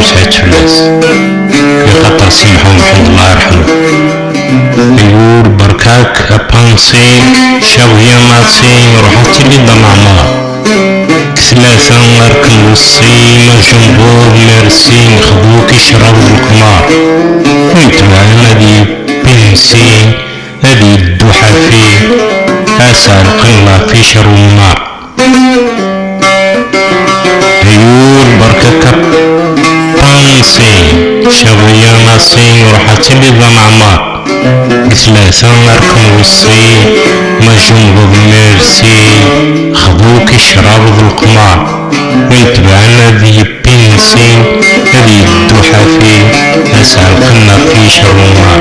سعيد فلاس يقطع سمحه محمد الله يرحمه. يقول بركاك أبانسي شاوية ماسي روحتي لي دمعمار كسلاسة مركن وصي ما جنبور ميرسي نخدوك يشرب القمار ويتبعنا دي بنسي هذي الدوحة فيه أسأل قلة في شر النار. يقول بركاك بانسي شاوية ماسي روحتي لي دمعمار كسلاسة مركن وصي ما جنبور ميرسي خذوك الشراب بالقمار ويتبعنا ذي بنسين هذي الدوحة فيه أسأل قلنا في شر النار.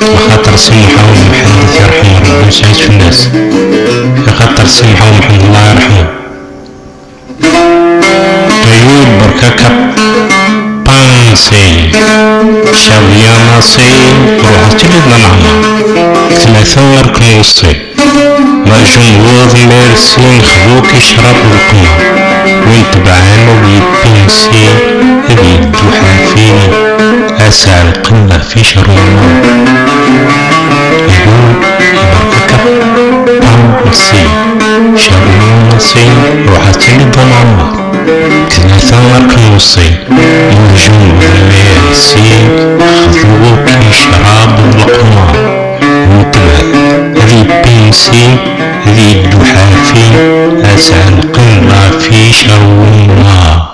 وخاطر سمحة ومحمد يرحمه ربي سعيد في الناس خاطر سمحة ومحمد الله يرحمه. طيور بركاكا بانسي شاوية ماسي روحتي لدنا معنا ثلاثة وركن وصي ما جمهور ميرسي خذوك يشرب القمر ويتبعنا ويبنسي هذي الدوحة فيه أسأل قلة في شر النار. يقول بركاكا بانسي شاوية ماسي روحتي لدنا معنا ثلاثة وركن وصي وجمهور ميرسي خذوك يشرب القمر ويتبع هذي بنسي هذي الدوحة فيه أسأل قلة في شر النار.